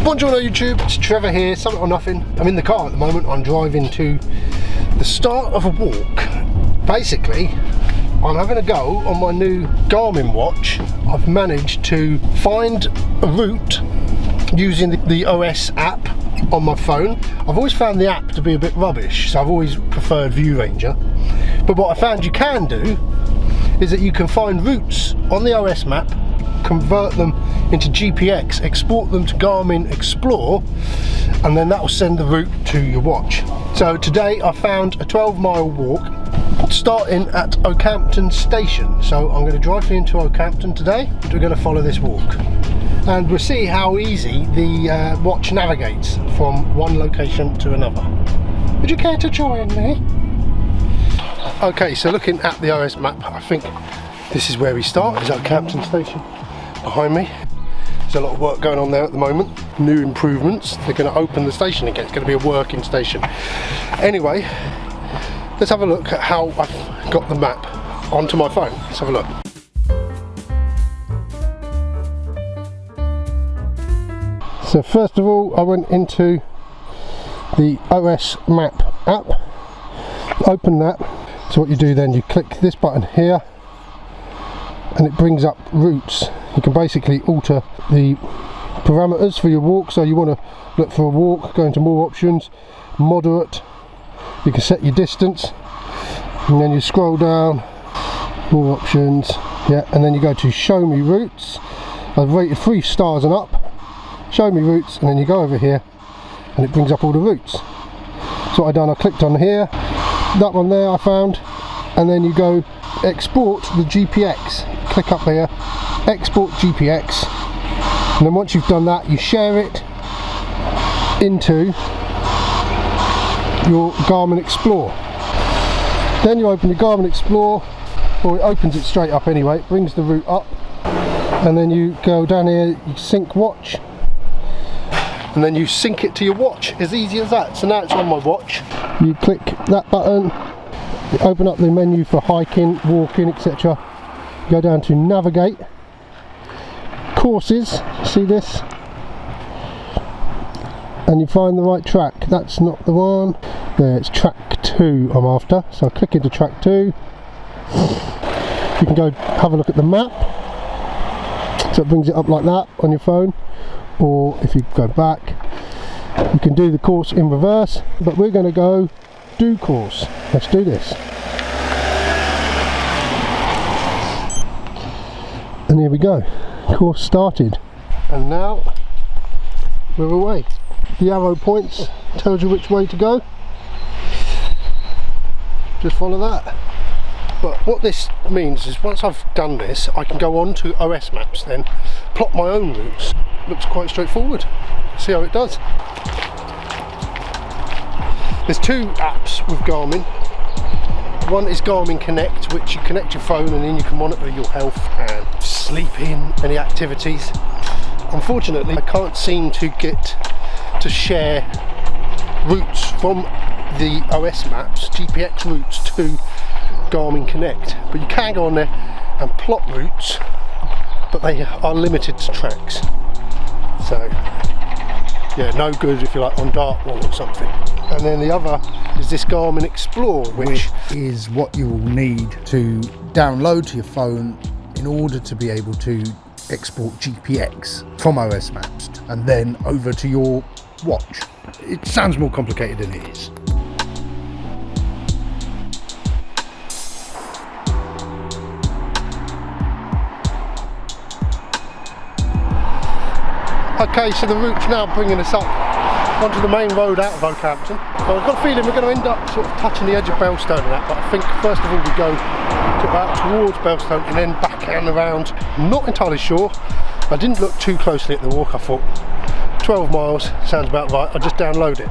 Buongiorno YouTube, it's Trevor here, Something or Nothing. I'm in the car at the moment. I'm driving to the start of a walk. Basically, I'm having a go on my new Garmin watch. I've managed to find a route using the OS app on my phone. I've always found the app to be a bit rubbish, so I've always preferred View Ranger. But what I found you can do is that you can find routes on the OS map, convert them into GPX, export them to Garmin Explore, and then that will send the route to your watch. So today I found a 12-mile walk starting at Oakhampton Station. So I'm going to drive into Oakhampton today. We're going to follow this walk and we'll see how easy the watch navigates from one location to another. Would you care to join me? Okay, so looking at the OS map, I think this is where we start, is Oakhampton Station behind me. There's a lot of work going on there at the moment, new improvements. They're going to open the station again, it's going to be a working station. Anyway, let's have a look at how I've got the map onto my phone. Let's have a look. So first of all, I went into the OS map app, open that. So what you do then, you click this button here and it brings up routes. You can basically alter the parameters for your walk. So you want to look for a walk, go into more options, moderate, you can set your distance, and then you scroll down, more options, yeah, and then you go to show me routes. I've rated 3 stars and up, show me routes, and then you go over here and it brings up all the routes. So what I done, I clicked on here, that one there I found, and then you go export the GPX, click up here, export GPX, and then once you've done that you share it into your Garmin Explore. Then you open your Garmin Explore, or it opens it straight up anyway, it brings the route up, and then you go down here, you sync watch, and then you sync it to your watch, as easy as that. So now it's on my watch, you click that button, you open up the menu for hiking, walking, etc. Go down to navigate, courses, see this, and you find the right track. That's not the one, there, it's track 2 I'm after, so I click into track 2. You can go have a look at the map, so it brings it up like that on your phone, or if you go back you can do the course in reverse, but we're going to go do course. Let's do this. And here we go, course started, and now we're away. The arrow points tells you which way to go, just follow that. But what this means is once I've done this, I can go on to OS Maps then, plot my own routes. Looks quite straightforward. See how it does. There's 2 apps with Garmin. One is Garmin Connect, which you connect your phone and then you can monitor your health and sleeping, any activities. Unfortunately, I can't seem to get to share routes from the OS Maps, GPX routes, to Garmin Connect. But you can go on there and plot routes, but they are limited to tracks. So yeah, no good if you're like on Dartmoor or something. And then the other is this Garmin Explore, which is what you will need to download to your phone in order to be able to export GPX from OS Maps and then over to your watch. It sounds more complicated than it is. Okay, so the route's now bringing us up onto the main road out of Oakhampton. So I've got a feeling we're going to end up sort of touching the edge of Belstone and that, but I think first of all we go to about towards Belstone and then back and around. I'm not entirely sure. I didn't look too closely at the walk. I thought 12 miles sounds about right. I'll just download it.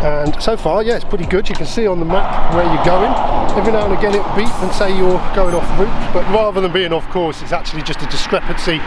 And so far, yeah, it's pretty good. You can see on the map where you're going. Every now and again it'll beep and say you're going off route, but rather than being off course, it's actually just a discrepancy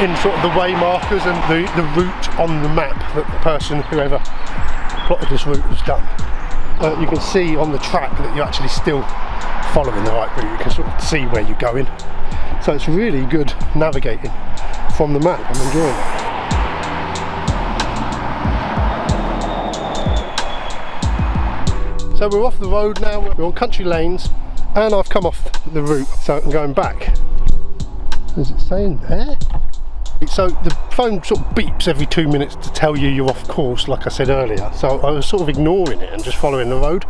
in sort of the way markers and the route on the map that the person, whoever plotted this route, has done. You can see on the track that you're actually still following the right route. You can sort of see where you're going. So it's really good navigating from the map. I'm enjoying it. So we're off the road now, we're on country lanes, and I've come off the route, so I'm going back. Is it saying there? So the phone sort of beeps every 2 minutes to tell you you're off course, like I said earlier. So I was sort of ignoring it and just following the road.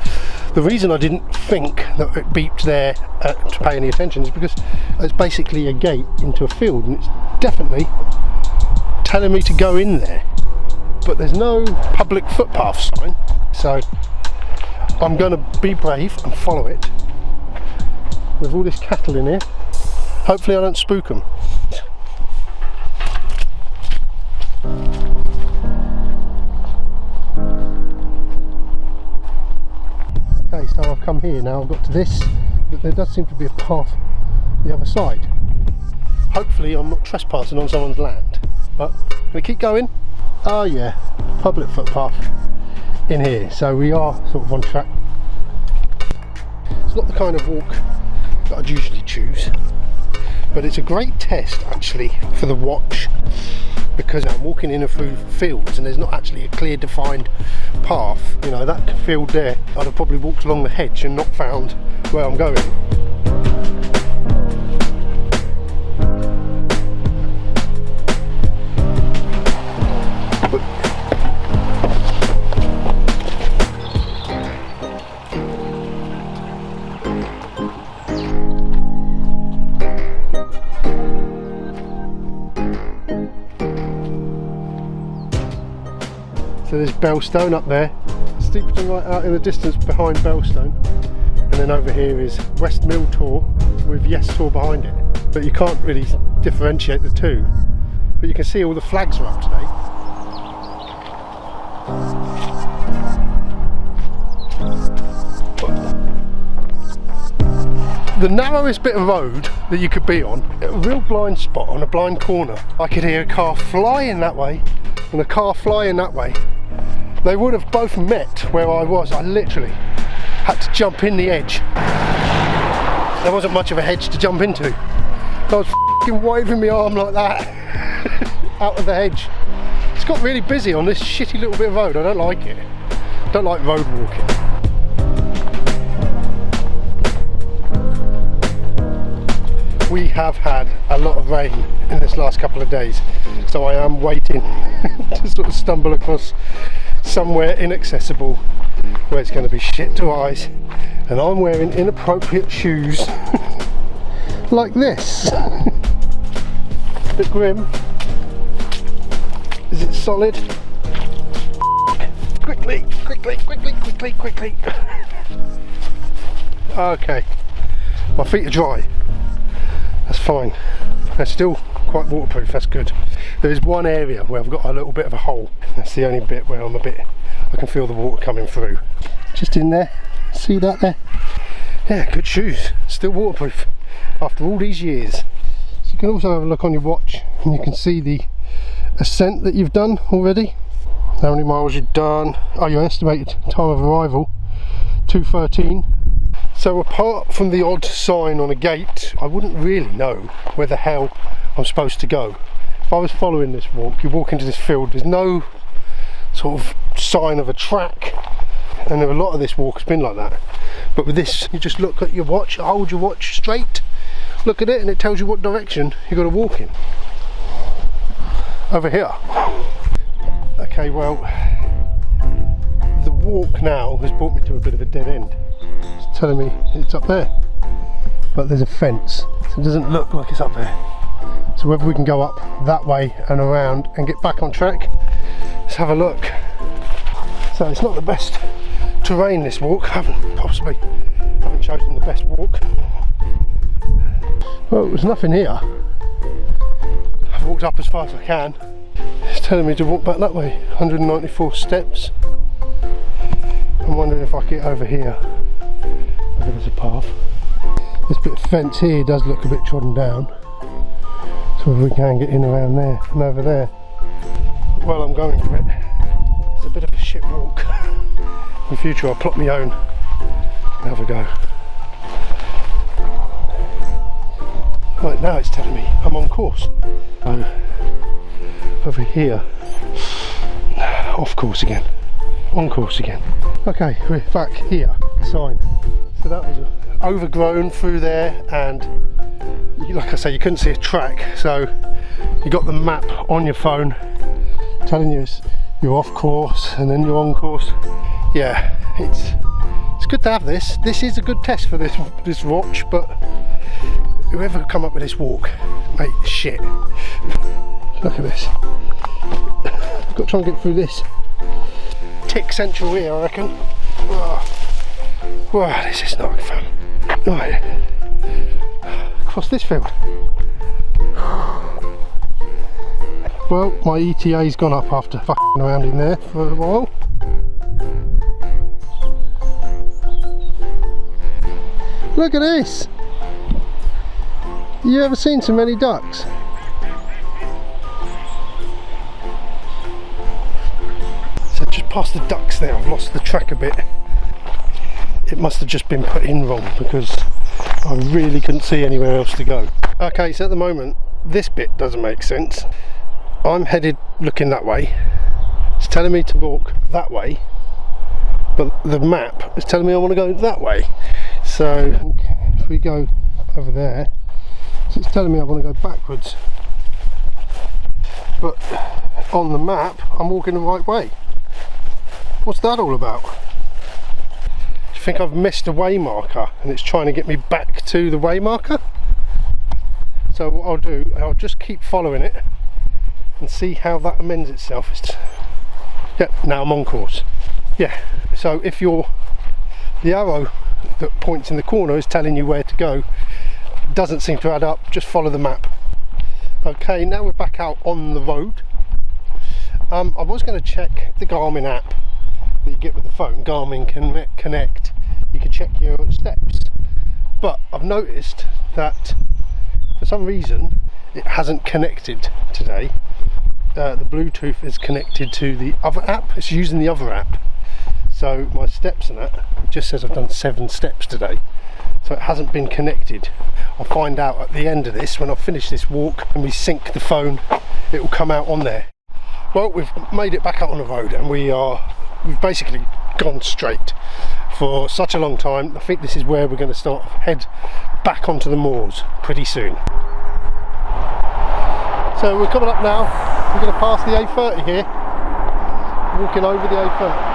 The reason I didn't think that it beeped there to pay any attention is because it's basically a gate into a field, and it's definitely telling me to go in there. But there's no public footpath sign, so I'm going to be brave and follow it. With all this cattle in here, hopefully I don't spook them. Okay, so I've come here now, I've got to this, but there does seem to be a path the other side. Hopefully I'm not trespassing on someone's land, but I'm going to keep going. Oh yeah, public footpath in here, so we are sort of on track. It's not the kind of walk that I'd usually choose, but it's a great test actually for the watch, because I'm walking in and through fields and there's not actually a clear defined path. You know, that field there, I'd have probably walked along the hedge and not found where I'm going. So there's Bellstone up there, Steepleton right out in the distance behind Bellstone, and then over here is West Mill Tor with Yes Tor behind it. But you can't really differentiate the two, but you can see all the flags are up today. The narrowest bit of road that you could be on, a real blind spot on a blind corner. I could hear a car flying that way and a car flying that way. They would have both met where I was. I literally had to jump in the edge. There wasn't much of a hedge to jump into. I was f***ing waving my arm like that out of the hedge. It's got really busy on this shitty little bit of road. I don't like it. I don't like road walking. We have had a lot of rain in this last couple of days, so I am waiting to sort of stumble across somewhere inaccessible where it's going to be shit to eyes, and I'm wearing inappropriate shoes like this. Bit grim. Is it solid? Quickly, quickly, quickly, quickly, quickly. Okay, my feet are dry. That's fine. They're still quite waterproof, that's good. There is one area where I've got a little bit of a hole. That's the only bit where I can feel the water coming through. Just in there, see that there? Yeah, good shoes, still waterproof after all these years. So you can also have a look on your watch and you can see the ascent that you've done already. How many miles you've done. Oh, your estimated time of arrival, 2:13. So apart from the odd sign on a gate, I wouldn't really know where the hell I'm supposed to go. If I was following this walk, you walk into this field, there's no sort of sign of a track, and a lot of this walk has been like that. But with this, you just look at your watch, hold your watch straight, look at it, and it tells you what direction you've got to walk in. Over here. Okay, well, the walk now has brought me to a bit of a dead end. It's telling me it's up there, but there's a fence, so it doesn't look like it's up there. So whether we can go up that way and around and get back on track, let's have a look. So it's not the best terrain, this walk. I haven't chosen the best walk. Well, there's nothing here. I've walked up as far as I can. It's telling me to walk back that way, 194 steps. I'm wondering if I can get over here. Maybe there's a path. This bit of fence here does look a bit trodden down. So if we can get in around there and over there. Well, I'm going for it. It's a bit of a shit walk. In future I'll plot my own and have a go. Right, now it's telling me I'm on course. So, over here, off course again, on course again. Okay, we're back here. sign. So that was overgrown through there, and like I say, you couldn't see a track, so you got the map on your phone telling you you're off course and then you're on course. Yeah, it's good to have this. This is a good test for this watch, but whoever come up with this walk, mate, shit. Look at this. I've got to try and get through this tick central here, I reckon. Wow, this is not fun. Right, across this field. Well, my ETA's gone up after fucking around in there for a while. Look at this! You ever seen so many ducks? So just past the ducks there, I've lost the track a bit. It must have just been put in wrong because I really couldn't see anywhere else to go. Okay, so at the moment, this bit doesn't make sense. I'm headed looking that way. It's telling me to walk that way, but the map is telling me I want to go that way. So if we go over there, so it's telling me I want to go backwards, but on the map I'm walking the right way. What's that all about? Do you think I've missed a way marker and it's trying to get me back to the way marker? So what I'll do, I'll just keep following it and see how that amends itself. Yeah, now I'm on course. Yeah, so if the arrow that points in the corner is telling you where to go, doesn't seem to add up, just follow the map. Okay, now we're back out on the road. I was going to check the Garmin app that you get with the phone, Garmin Connect. You can check your steps, but I've noticed that for some reason it hasn't connected today. The Bluetooth is connected to the other app. It's using the other app, so my steps and that, it just says I've done 7 steps today, so it hasn't been connected. I'll find out at the end of this, when I finish this walk and we sync the phone, it will come out on there. Well, we've made it back out on the road, and we've basically gone straight for such a long time. I think this is where we're going to start head back onto the moors pretty soon. So we're coming up now. We're going to pass the A30 here, walking over the A30.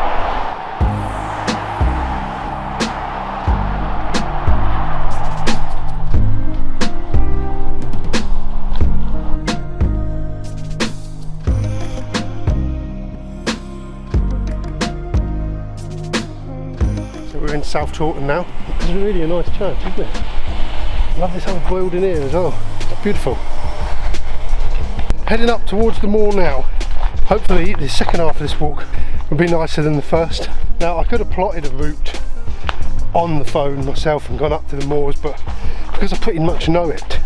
So we're in South Taunton now. It's really a nice church, isn't it? I love this old building here as well. It's beautiful. Heading up towards the moor now. Hopefully the second half of this walk will be nicer than the first. Now I could have plotted a route on the phone myself and gone up to the moors, but because I pretty much know it,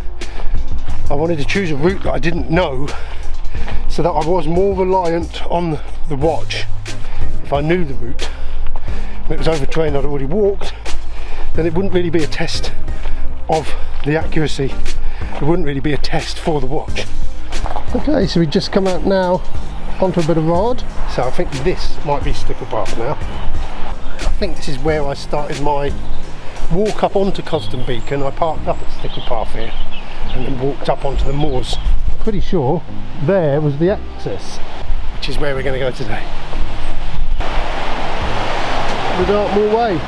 I wanted to choose a route that I didn't know, so that I was more reliant on the watch. If I knew the route and it was over terrain I'd already walked, then it wouldn't really be a test of the accuracy. It wouldn't really be a test for the watch. Okay, so we just come out now onto a bit of rod. So I think this might be Stickle Path now. I think this is where I started my walk up onto Cosden Beacon. I parked up at Stickle Path here and then walked up onto the moors. Pretty sure there was the access, which is where we're going to go today. The Dartmoor Way.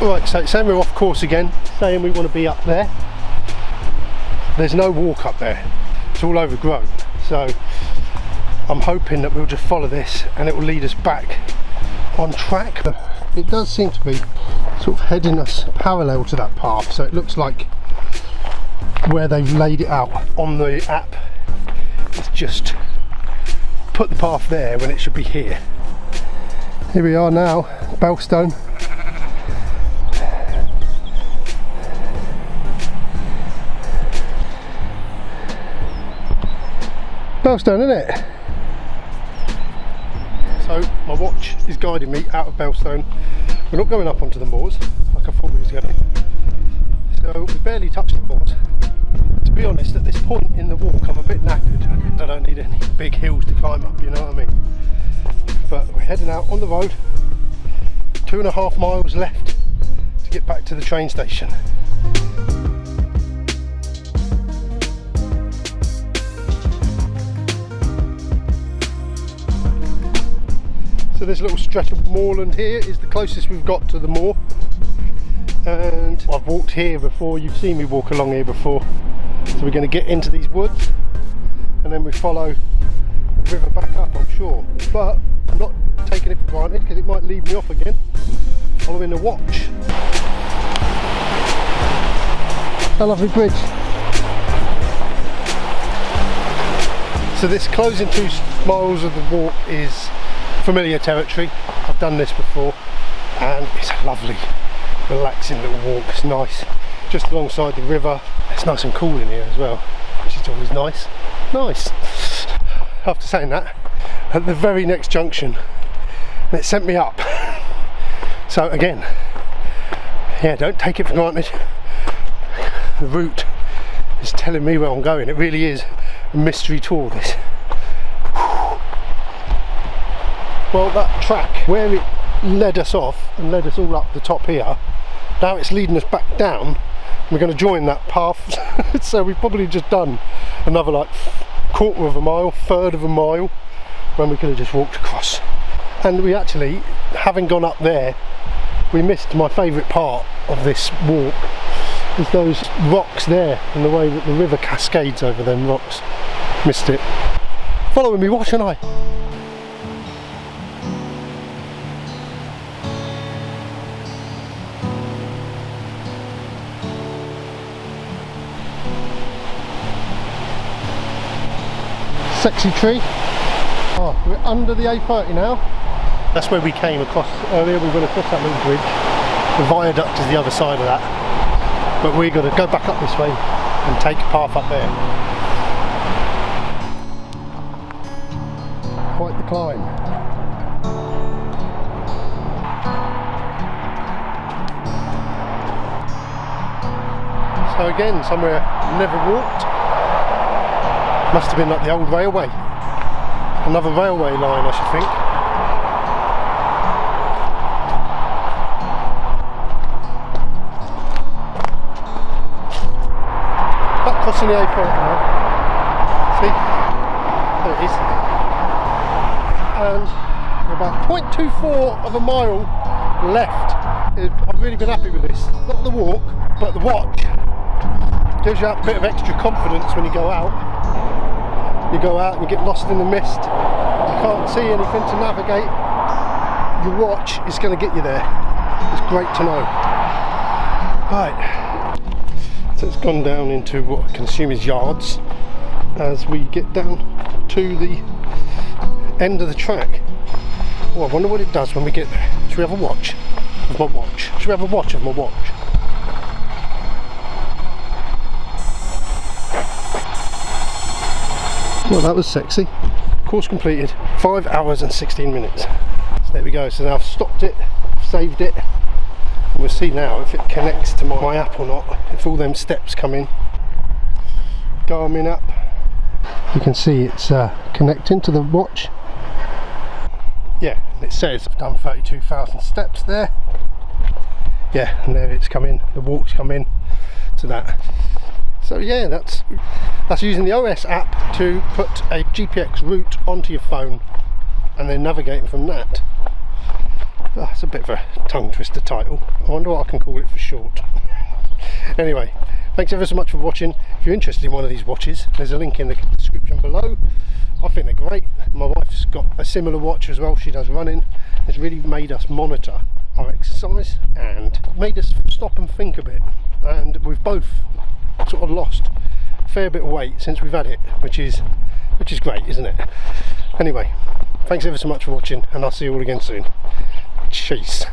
Right, so it's saying we're off course again, saying we want to be up there. There's no walk up there, it's all overgrown, so I'm hoping that we'll just follow this and it will lead us back on track. It does seem to be sort of heading us parallel to that path, so it looks like where they've laid it out on the app, it's just put the path there when it should be here. Here we are now, Bellstone. Bellstone, isn't it? So my watch is guiding me out of Bellstone. We're not going up onto the moors like I thought we was going. So we barely touched the moors. To be honest, at this point in the walk I'm a bit knackered. I don't need any big hills to climb up, you know what I mean? But we're heading out on the road, 2.5 miles left to get back to the train station. So this little stretch of moorland here is the closest we've got to the moor, and I've walked here before, you've seen me walk along here before. So we're going to get into these woods and then we follow the river back up, I'm sure, but I'm not taking it for granted because it might lead me off again, following the watch. A lovely bridge. So this closing 2 miles of the walk is familiar territory. I've done this before and it's a lovely relaxing little walk. It's nice, just alongside the river. It's nice and cool in here as well, which is always nice. After saying that, at the very next junction it sent me up. So again, yeah, don't take it for granted. The route is telling me where I'm going. It really is a mystery tour, this. Well, that track where it led us off and led us all up the top here, now it's leading us back down. We're going to join that path. So we've probably just done another like 1/4 of a mile, 1/3 of a mile, when we could have just walked across. And we actually, having gone up there, we missed my favourite part of this walk, is those rocks there and the way that the river cascades over them rocks. Missed it. Following me, what shall I? Sexy tree. Oh, we're under the A30 now. That's where we came across earlier. We went across that little bridge. The viaduct is the other side of that. But we're going to go back up this way and take a path up there. Quite the climb. So again, somewhere I've never walked. Must have been like the old railway. Another railway line, I should think. Back crossing the A30 now. See? There it is. And we're about 0.24 of a mile left. I've really been happy with this. Not the walk, but the watch. Gives you that bit of extra confidence when you go out. You go out and you get lost in the mist, you can't see anything to navigate, your watch is going to get you there. It's great to know. Right, so it's gone down into what I can assume is yards as we get down to the end of the track. Oh, I wonder what it does when we get there. Should we have a watch of my watch? Should we have a watch of my watch? Well, that was sexy. Course completed. 5 hours and 16 minutes. So there we go. So now I've stopped it, saved it, and we'll see now if it connects to my app or not. If all them steps come in. Garmin app. You can see it's connecting to the watch. Yeah, and it says I've done 32,000 steps there. Yeah, and there it's come in. The walk's come in to that. So yeah, that's using the OS app to put a GPX route onto your phone and then navigating from that. Oh, it's a bit of a tongue twister title. I wonder what I can call it for short. Anyway, thanks ever so much for watching. If you're interested in one of these watches, there's a link in the description below. I think they're great. My wife's got a similar watch as well. She does running. It's really made us monitor our exercise and made us stop and think a bit. And we've both sort of lost a fair bit of weight since we've had it, which is great, isn't it? Anyway, thanks ever so much for watching, and I'll see you all again soon. Cheers.